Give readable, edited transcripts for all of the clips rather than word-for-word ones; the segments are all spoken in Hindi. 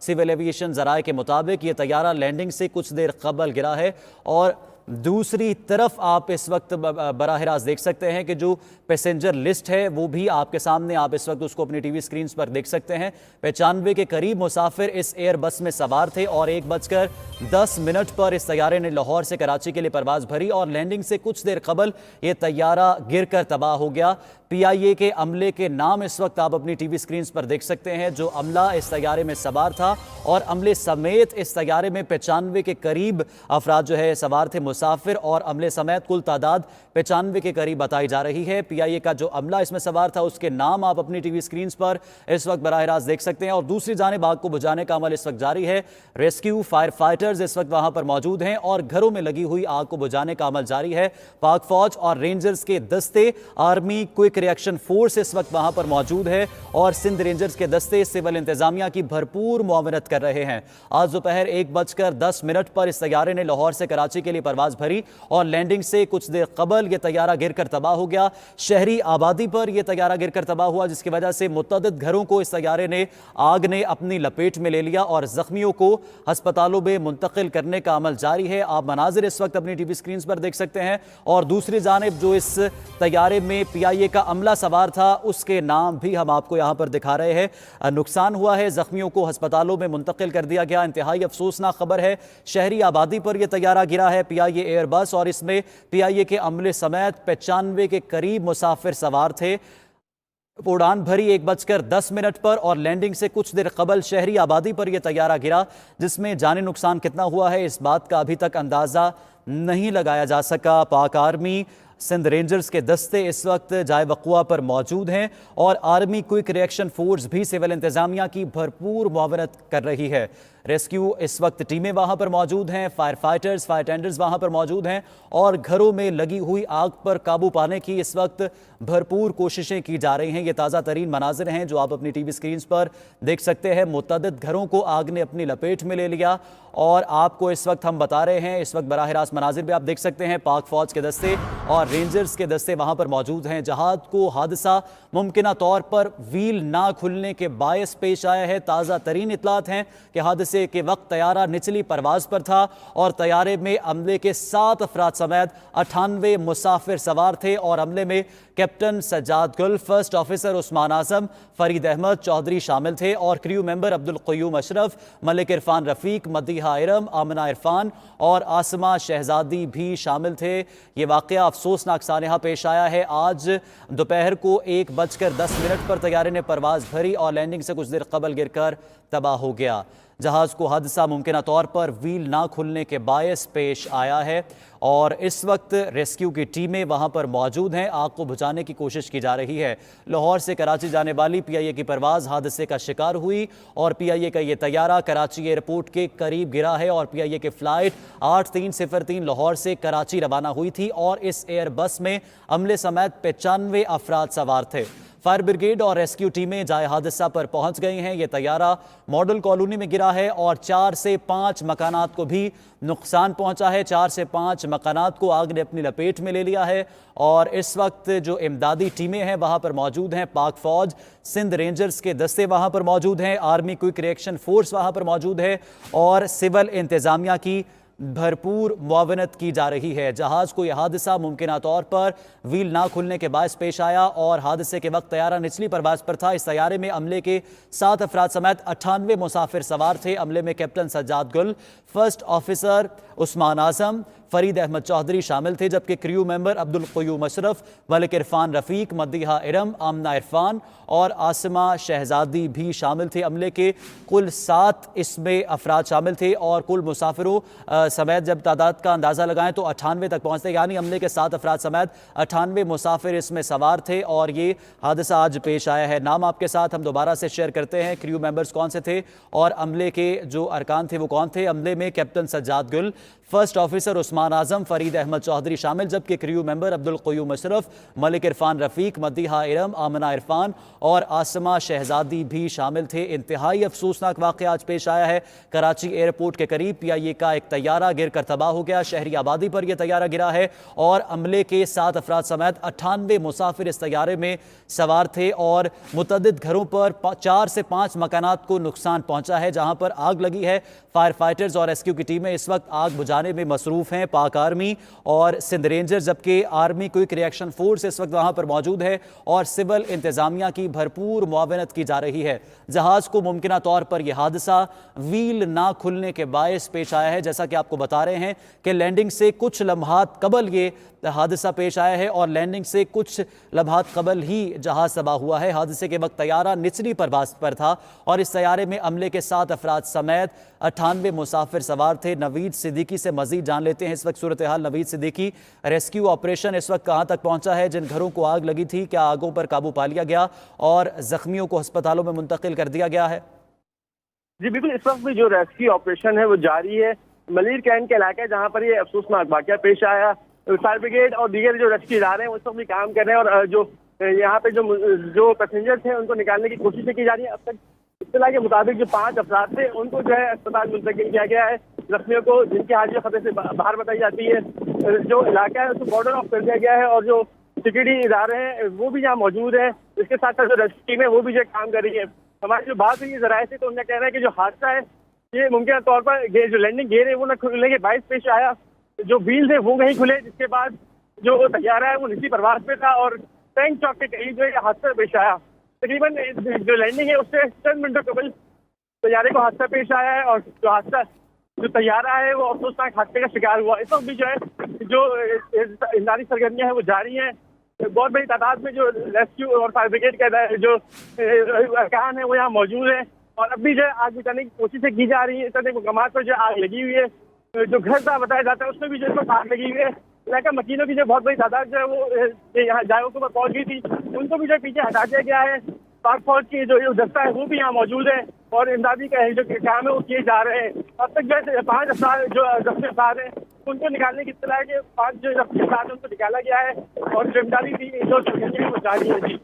सिविल एविएशन जराये के मुताबिक ये तैयारा लैंडिंग से कुछ देर कबल गिरा है। और दूसरी तरफ आप इस वक्त बराह रास्त देख सकते हैं कि जो पैसेंजर लिस्ट है वो भी आपके सामने, आप इस वक्त उसको अपनी टीवी स्क्रीन पर देख सकते हैं। 95 के करीब मुसाफिर इस एयर बस में सवार थे और 1:10 पर इस तैयारे ने लाहौर से कराची के लिए परवाज भरी और लैंडिंग से कुछ देर कबल ये तैयारा गिरकर तबाह हो गया। PIA के अमले के नाम इस वक्त आप अपनी टीवी स्क्रीन पर देख सकते हैं। जो अमला इस तैयारे में सवार था और अमले समेत इस तैयारे में 95 के करीब अफराद जो है सवार थे, मुसाफिर और अमले समेत कुल तादाद 95 के करीब बताई जा रही है। PIA का जो अमला इसमें सवार था उसके नाम आप अपनी टीवी स्क्रीन पर इस वक्त बराह रास्त देख सकते हैं। और दूसरी जानिब आग को बुझाने का अमल इस वक्त जारी है। रेस्क्यू फायर फाइटर्स इस वक्त वहां पर मौजूद हैं और घरों में लगी हुई आग को बुझाने का अमल जारी है। पाक फौज और रेंजर्स के दस्ते, आर्मी क्विक रिएक्शन फोर्स इस वक्त वहां पर मौजूद है और सिंध रेंजर्स के दस्ते सिविल इंतजामिया की भरपूर मुआवनत कर रहे हैं। आज दोपहर 1:10 पर इस तैयारे ने लाहौर से कराची के लिए परवाज भरी और लैंडिंग से कुछ देर कबल यह तैयारा गिरकर तबाह हो गया। शहरी आबादी पर यह तैयारा गिरकर तबाह हुआ, जिसकी वजह से मुतअद्दिद घरों को इस तैयारे ने आग ने अपनी लपेट में ले लिया और जख्मियों को अस्पतालों में मुंतकिल करने का अमल जारी है। आप मनाजिर इस वक्त अपनी टीवी स्क्रीन पर देख सकते हैं। और दूसरी जानिब जो इस तैयारे में PIA का अमला सवार था उसके नाम भी हम आपको यहां पर दिखा रहे हैं। नुकसान हुआ है, जख्मियों को अस्पतालों में मुंतकिल कर दिया गया। इंतहाई अफसोसनाक खबर है, शहरी आबादी पर यह तैयारा गिरा है PIA एयर बस और इसमें PIA के अमले समेत 95 के करीब मुसाफिर सवार थे। उड़ान भरी 1:10 पर और लैंडिंग से कुछ देर कबल शहरी आबादी पर यह तैयारा गिरा, जिसमें जानी नुकसान कितना हुआ है इस बात का अभी तक अंदाजा नहीं लगाया जा सका। पाक आर्मी, सिंध रेंजर्स के दस्ते इस वक्त जाए वक़ुआ पर मौजूद हैं और आर्मी क्विक रिएक्शन फोर्स भी सिविल इंतजामिया की भरपूर मुआवनत कर रही है। रेस्क्यू इस वक्त टीमें वहां पर मौजूद हैं, फायर फाइटर्स, फायर टेंडर्स वहां पर मौजूद हैं और घरों में लगी हुई आग पर काबू पाने की इस वक्त भरपूर कोशिशें की जा रही हैं। ये ताज़ा तरीन मनाजिर हैं जो आप अपनी टीवी स्क्रीन पर देख सकते हैं। मुतअद्दिद घरों को आग ने अपनी लपेट में ले लिया और आपको इस वक्त हम बता रहे हैं, इस वक्त बराह रास्त मनाजिर भी आप देख सकते हैं। पाक फौज के दस्ते और रेंजर्स के दस्ते वहां पर मौजूद हैं। जहाज को हादसा मुमकिना तौर पर व्हील ना खुलने के बायस पेश आया है। ताज़ा तरीन इतलात हैं कि हादसे के वक्त तैयारा निचली परवाज पर था और तैयारे में अमले के 7 अफराद समेत 98 मुसाफिर सवार थे और अमले में कैप्टन सज्जाद गुल, फर्स्ट ऑफिसर उस्मान आजम, फरीद अहमद चौधरी शामिल थे और क्रू मेंबर अब्दुल क़य्यूम अशरफ, मलिक इरफान रफीक, मदीहा इरम, आमना इरफान और आसमा शहजादी भी शामिल थे। ये वाक़या अफसोसनाक सानहा पेश आया है। आज दोपहर को 1:10 पर तैयारे ने परवाज भरी और लैंडिंग से कुछ देर कबल गिरकर तबाह हो गया। जहाज़ को हादसा मुमकिना तौर पर व्हील ना खुलने के बायस पेश आया है और इस वक्त रेस्क्यू की टीमें वहां पर मौजूद हैं। आग को बुझाने की कोशिश की जा रही है। लाहौर से कराची जाने वाली PIA की परवाज हादसे का शिकार हुई और PIA का ये तैयारा कराची एयरपोर्ट के करीब गिरा है और PIA की फ़्लाइट 8303 लाहौर से कराची रवाना हुई थी और इस एयर बस में अमले समेत 95 अफराद सवार थे। फायर ब्रिगेड और रेस्क्यू टीमें जाए हादसा पर पहुंच गई हैं। यह तैयारा मॉडल कॉलोनी में गिरा है और 4 से 5 मकानात को भी नुकसान पहुंचा है। 4 से 5 मकानात को आग ने अपनी लपेट में ले लिया है और इस वक्त जो इमदादी टीमें हैं वहां पर मौजूद हैं। पाक फौज, सिंध रेंजर्स के दस्ते वहां पर मौजूद हैं, आर्मी क्विक रिएक्शन फोर्स वहां पर मौजूद है और सिविल इंतजामिया की भरपूर मुआवनत की जा रही है। जहाज़ को यह हादसा मुमकिना तौर पर व्हील ना खुलने के बायस पेश आया और हादसे के वक्त तैयारा निचली परवाज पर था। इस तैयारे में अमले के 7 अफराद समेत 98 मुसाफिर सवार थे। अमले में कैप्टन सज्जाद गुल, फर्स्ट ऑफिसर उस्मान आजम, फरीद अहमद चौधरी शामिल थे, जबकि क्रू मेंबर अब्दुल क़य्यूम अशरफ, मलिक इरफान रफीक, मदीहा इरम, आमना इरफान और आसमा शहजादी भी शामिल थे। अमले के कुल 7 इसमें अफराद शामिल थे और कुल मुसाफिरों समेत जब तादाद का अंदाज़ा लगाएं तो 98 तक पहुँचते, यानी अमले के 7 अफराद समेत 98 मुसाफिर इसमें सवार थे और ये हादसा आज पेश आया है। नाम आपके साथ हम दोबारा से शेयर करते हैं, क्रू मेंबर्स कौन से थे और अमले के जो अरकान थे वो कौन थे। अमले में कैप्टन सज्जाद गुल, फर्स्ट ऑफिसर उस्मान उस्मान आजम, फरीद अहमद चौधरी शामिल, जबकि क्रू मेंबर अब्दुल क़य्यूम अशरफ, मलिक इरफान रफ़ीक, मदीहा इरम, आमना इरफान और आसमा शहजादी भी शामिल थे। इंतहाई अफसोसनाक वाक़या आज पेश आया है। कराची एयरपोर्ट के करीब PIA का एक तैयारा गिर कर तबाह हो गया। शहरी आबादी पर यह तैयारा गिरा है और अमले के 7 अफराद समेत 98 मुसाफिर इस तैयारे में सवार थे और मुतअद्दिद घरों पर 4 से 5 मकानात को नुकसान पहुंचा है, जहां पर आग लगी है। फायर फाइटर्स और रेस्क्यू की टीमें इस वक्त आग बुझाने में मसरूफ हैं। पाक आर्मी और सिंध रेंजर, जबकि आर्मी क्विक रिएक्शन फोर्स इस वक्त वहां पर मौजूद है और सिविल इंतजामिया की भरपूर मुआवनत की जा रही है। जहाज को मुमकिना तौर पर यह हादसा व्हील ना खुलने के बायस पेश आया है। जैसा कि आपको बता रहे हैं कि लैंडिंग से कुछ लम्हात कबल ये हादसा पेश आया है और लैंडिंग से कुछ लम्हात कबल ही जहाज तबाह हुआ है। हादसे के वक्त तैयारा निचली परवाज़ पर था और इस तैयारे में अमले के 7 अफराद समेत 98 मुसाफिर सवार थे। नवीद सिद्दीकी से मजीद जान लेते हैं इस वक्त सूरत हाल। नवीद सिद्दीकी, रेस्क्यू ऑपरेशन इस वक्त कहाँ तक पहुँचा है? जिन घरों को आग लगी थी, क्या आगों पर काबू पा लिया गया और जख्मियों को अस्पतालों में मुंतकिल कर दिया गया है? जी बिल्कुल, इस वक्त भी जो रेस्क्यू ऑपरेशन है वो जारी है। मलिर कैंट के इलाके जहाँ पर ये अफसोसनाक वाक़या पेश आया, फायर ब्रिगेड और दीगर जो रेस्क्यू इदारे हैं उस वक्त भी काम कर रहे हैं और जो यहाँ पे जो पैसेंजर्स हैं उनको निकालने की कोशिशें की जा रही है। अब तक इत्तला के मुताबिक जो 5 अफराद थे उनको जो है अस्पताल मुंतकिल किया गया है। जख्मियों को, जिनकी हालत खतरे से बाहर बताई जाती है, जो इलाका है उसको बॉर्डर ऑफ कर दिया गया है और जो सिक्योरिटी इदारे हैं वो भी यहाँ मौजूद है। इसके साथ साथ जो रेस्क्यू टीम है वो भी जो काम कर रही है। हमारी जो बात हुई जराये से, तो उन्हें कह रहे हैं कि जो हादसा है ये मुमकिन तौर पर जो लैंडिंग गेयर है वो न खुलने के बायस पेश आया। जो व्हील थे वो नहीं खुले, जिसके बाद जो तैयारा है वो निचली परवाज़ पे था और टैंक चौक के करीब जो है हादसा पेश आया। तकरीबन जो लैंडिंग है उससे चंद मिनटों कबल तैयारे को हादसा पेश आया है और जो तैयारा है वो अफसोसनाक हादसे का शिकार हुआ। इस वक्त भी जो है जो इंसानी सरगर्मियाँ हैं वो जारी हैं। बहुत बड़ी तादाद में जो रेस्क्यू और फायर ब्रिगेड का जो अरकान है वो यहाँ मौजूद है और अब भी जो है आग बुझाने की कोशिशें की जा रही है। इस तरह मकामात पर जो आग लगी हुई है, जो घर था बताया जाता है उसमें भी जो आग लगी हुई है। इलाका मकीनों की जो बहुत बड़ी तादाद जो है वो यहाँ जायों के ऊपर पहुँच गई थी, उनको भी जो पीछे हटा दिया गया है। पाक फौज की जो दस्ता है वो भी यहाँ मौजूद है और इमदादी का जो काम है वो किए जा रहे हैं। अब तक जो 5 अफराद जो जख्मी अफराद हैं उनको निकालने की इत्तला है कि 5 जो जख्मी अफराद हैं उनको निकाला गया है और जो इमदादी थी जो वो जारी है। जी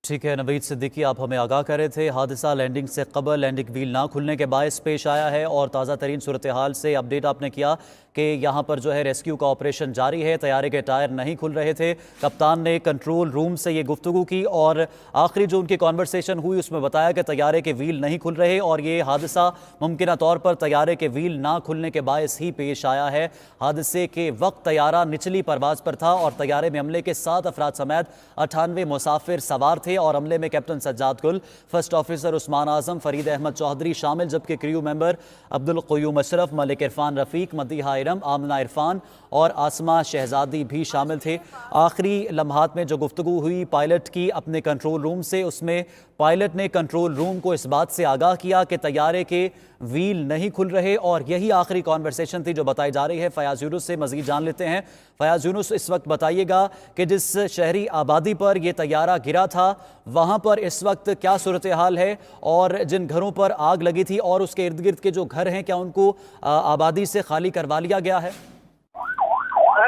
ठीक है, नवीद सिद्दीकी आप हमें आगाह कर रहे थे। हादसा लैंडिंग से कबल लैंडिंग व्हील ना खुलने के बायस पेश आया है और ताज़ा तरीन सूरत हाल से अपडेट आपने किया कि यहाँ पर जो है रेस्क्यू का ऑपरेशन जारी है। तैयारे के टायर नहीं खुल रहे थे। कप्तान ने कंट्रोल रूम से ये गुफ्तगू की और आखिरी जो उनकी कॉन्वर्सेशन हुई उसमें बताया कि तैयारे के व्हील नहीं खुल रहे और ये हादसा मुमकिन तौर पर तैयारे के व्हील ना खुलने के बायस ही पेश आया है। हादसे के वक्त तैयारा निचली परवाज़ पर था और तैयारे में अमले के 7 अफराद समेत 98 मुसाफिर सवार थे और अमले में कैप्टन सज्जाद गुल, फर्स्ट ऑफिसर उस्मान आजम, फरीद अहमद चौधरी शामिल, जबकि क्रू मेंबर अब्दुल क़य्यूम अशरफ, मलिक इरफान रफ़ीक, मदीहा इरम, आमना इरफान और आसमा शहजादी भी शामिल थे। आखिरी लम्हात में जो गुफ्तगू हुई पायलट की अपने कंट्रोल रूम से, उसमें पायलट ने कंट्रोल रूम को इस बात से आगाह किया कि तैयारे के व्हील नहीं खुल रहे और यही आखिरी कॉन्वर्सेशन थी जो बताई जा रही है। फयाज यूनुस से मजीद जान लेते हैं। फयाज यूनुस, इस वक्त बताइएगा कि जिस शहरी आबादी पर यह तैयारा गिरा था वहाँ पर इस वक्त क्या सूरत हाल है और जिन घरों पर आग लगी थी और उसके इर्द गिर्द के जो घर हैं क्या उनको आबादी से खाली करवा लिया गया है?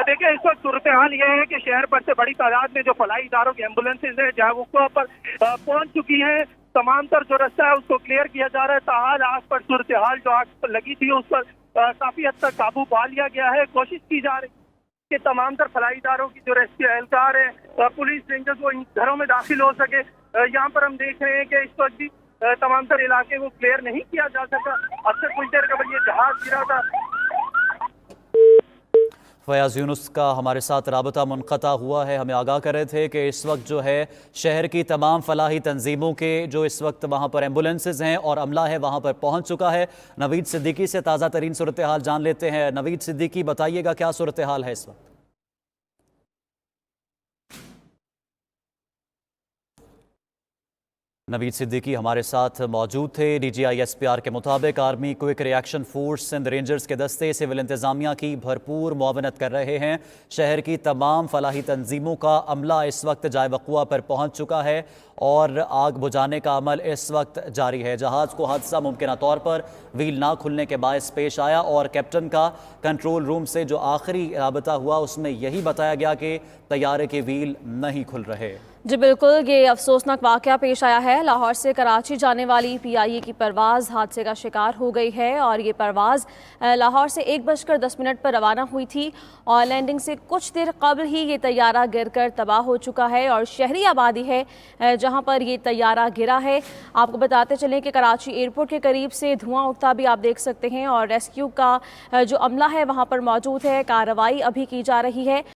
देखिए, इस वक्त सूरत हाल यह है कि शहर भर से बड़ी तादाद में जो फलाई इदारों की एम्बुलेंसेज है जहाँ वो पर पहुंच चुकी है। तमाम तर जो रास्ता है उसको क्लियर किया जा रहा है। ताहाल आग पर सूरत हाल जो आग पर लगी थी उस पर काफी हद तक काबू पा लिया गया है। कोशिश की जा रही है कि तमाम तर फलाई इदारों की जो रेस्क्यू एहलकार है, पुलिस रेंजर्स, वो इन घरों में दाखिल हो सके। यहाँ पर हम देख रहे हैं कि इस वक्त भी तमाम तर इलाके को क्लियर नहीं किया जा सका। अब से कुछ देर कबल ये जहाज गिरा था। फयाज यूनुस का हमारे साथ राबता मुनक़ता हुआ है, हमें आगाह कर रहे थे कि इस वक्त जो है शहर की तमाम फलाही तंजीमों के जो इस वक्त वहाँ पर एम्बुलेंसेज हैं और अमला है वहाँ पर पहुँच चुका है। नवीद सिद्दीकी से ताज़ा तरीन सूरत हाल जान लेते हैं। नवीद सिद्दीकी, बताइएगा क्या सूरत हाल है इस वक्त? नवीद सिद्दीकी हमारे साथ मौजूद थे। DGI-SPR के मुताबिक army quick reaction force Sindh rangers के दस्ते सिविल इंतजामिया की भरपूर मुआवनत कर रहे हैं। शहर की तमाम फलाही तंजीमों का अमला इस वक्त जाए वक़ुआ पर पहुंच चुका है और आग बुझाने का अमल इस वक्त जारी है। जहाज़ को हादसा मुमकिन तौर पर व्हील ना खुलने के बायस पेश आया और कैप्टन का कंट्रोल रूम से जो आखिरी राबता हुआ उसमें यही बताया गया कि तैयारे के व्हील नहीं खुल रहे। जी बिल्कुल, ये अफसोसनाक वाक़या पेश आया है। लाहौर से कराची जाने वाली PIE की परवाज़ हादसे का शिकार हो गई है और ये परवाज़ लाहौर से 1:10 पर रवाना हुई थी और लैंडिंग से कुछ देर कबल ही ये तैयारा गिरकर तबाह हो चुका है और शहरी आबादी है जहां पर ये तैयारा गिरा है। आपको बताते चलें कि कराची एयरपोर्ट के करीब से धुआं उठता भी आप देख सकते हैं और रेस्क्यू का जो अमला है वहाँ पर मौजूद है। कार्रवाई अभी की जा रही है।